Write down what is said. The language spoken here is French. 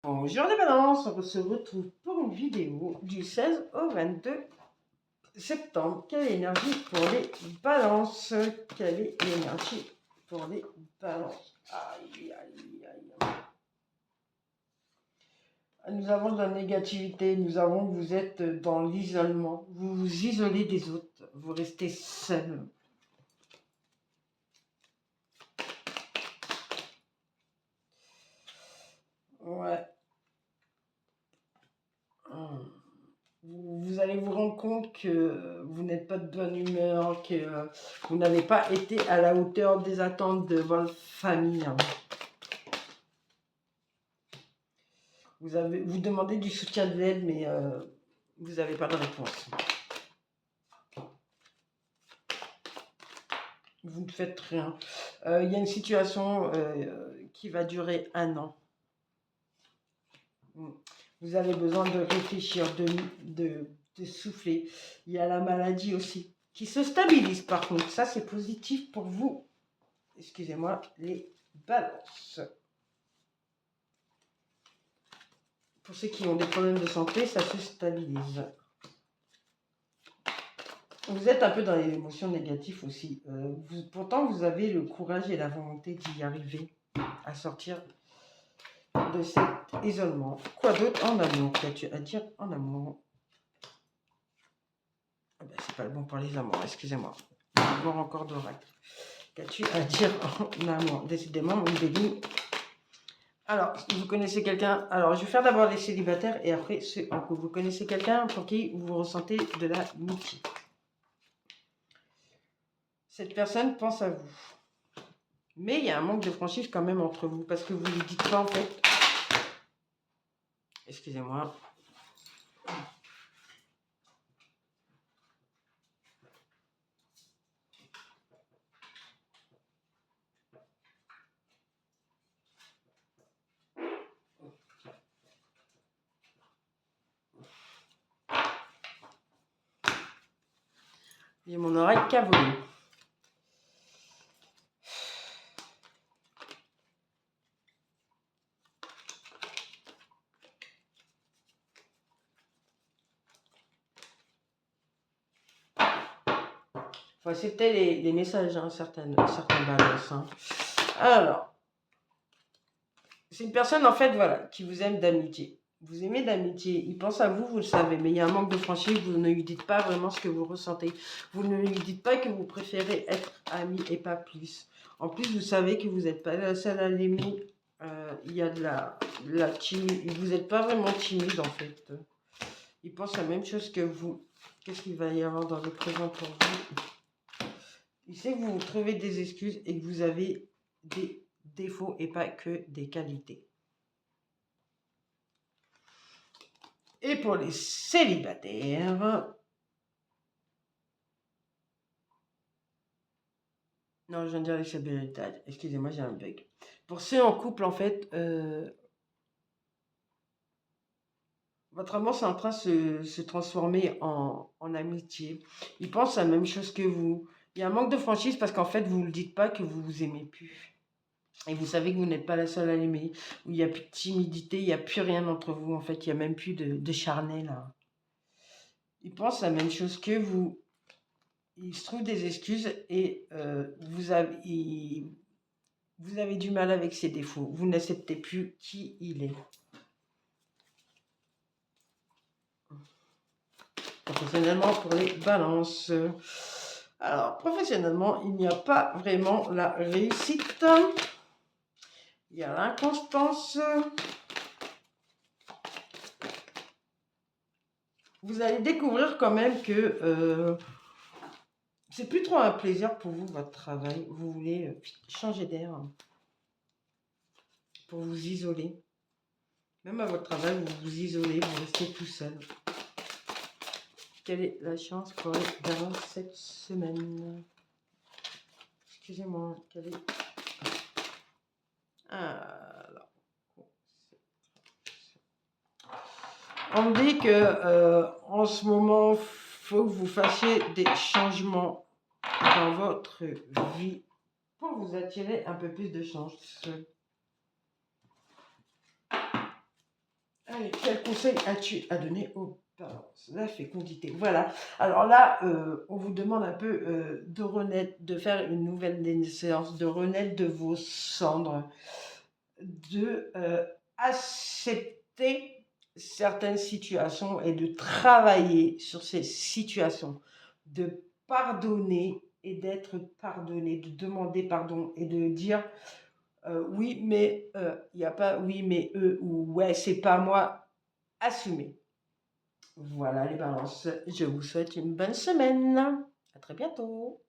Bonjour les balances, on se retrouve pour une vidéo du 16 au 22 septembre. Quelle énergie pour les balances? Quelle est l'énergie pour les balances? Aïe, aïe, aïe. Nous avons de la négativité, vous êtes dans l'isolement, vous vous isolez des autres, vous restez seul. Ouais. Vous allez vous rendre compte que vous n'êtes pas de bonne humeur, que vous n'avez pas été à la hauteur des attentes de votre famille. Vous demandez du soutien de l'aide, mais vous n'avez pas de réponse. Vous ne faites rien. Il y a une situation qui va durer 1 an. Vous avez besoin de réfléchir, de souffler. Il y a la maladie aussi qui se stabilise par contre. Ça, c'est positif pour vous. Excusez-moi, les balances. Pour ceux qui ont des problèmes de santé, ça se stabilise. Vous êtes un peu dans les émotions négatives aussi. Pourtant, vous avez le courage et la volonté d'y arriver, à sortir de cet isolement. Quoi d'autre en amour? Qu'as-tu à dire en amour? Ah ben, c'est pas bon pour les amours, excusez-moi. Voir encore d'oracle. Qu'as-tu à dire en amour? Décidément, une bénie. Alors, vous connaissez quelqu'un. Alors, je vais faire d'abord les célibataires et après ceux en couple. Vous connaissez quelqu'un pour qui vous ressentez de l'amitié. Cette personne pense à vous. Mais il y a un manque de franchise quand même entre vous parce que vous ne lui dites pas en fait. Excusez-moi. J'ai mon oreille qui a volé. Enfin, c'était les messages, hein, certaines balances. Hein. Alors, c'est une personne en fait, voilà, qui vous aime d'amitié. Vous aimez d'amitié, il pense à vous, vous le savez, mais il y a un manque de franchise, vous ne lui dites pas vraiment ce que vous ressentez. Vous ne lui dites pas que vous préférez être ami et pas plus. En plus, vous savez que vous n'êtes pas la seule à l'aimer. Il y a de la timide. Vous n'êtes pas vraiment timide en fait. Il pense la même chose que vous. Qu'est-ce qu'il va y avoir dans le présent pour vous? Il sait que vous trouvez des excuses et que vous avez des défauts et pas que des qualités. Et pour les célibataires... Non, je viens de dire les célibataires. Excusez-moi, j'ai un bug. Pour ceux en couple, en fait, votre amour, c'est en train de se transformer en amitié. Il pense la même chose que vous. Il y a un manque de franchise parce qu'en fait, vous ne le dites pas que vous vous aimez plus. Et vous savez que vous n'êtes pas la seule à l'aimer. Il n'y a plus de timidité, il n'y a plus rien entre vous. En fait, il n'y a même plus de charnel. Hein. Il pense la même chose que vous. Il se trouve des excuses et vous avez du mal avec ses défauts. Vous n'acceptez plus qui il est. Professionnellement, pour les balances. Alors, professionnellement, il n'y a pas vraiment la réussite. Il y a l'inconstance. Vous allez découvrir quand même que c'est plus trop un plaisir pour vous, votre travail. Vous voulez changer d'air pour vous isoler. Même à votre travail, vous vous isolez, vous restez tout seul. Quelle est la chance pour les balances cette semaine? Excusez-moi, quelle est... Alors... On me dit que en ce moment, il faut que vous fassiez des changements dans votre vie pour vous attirer un peu plus de chance. Allez, quel conseil as-tu à donner aux balances? La fécondité. Voilà. Alors là, on vous demande un peu de renaître, de faire une nouvelle naissance, de renaître de vos cendres, de accepter certaines situations et de travailler sur ces situations, de pardonner et d'être pardonné, de demander pardon et de dire oui, mais il n'y a pas oui, mais eux ou ouais, c'est pas moi, assumez. Voilà les balances. Je vous souhaite une bonne semaine. À très bientôt.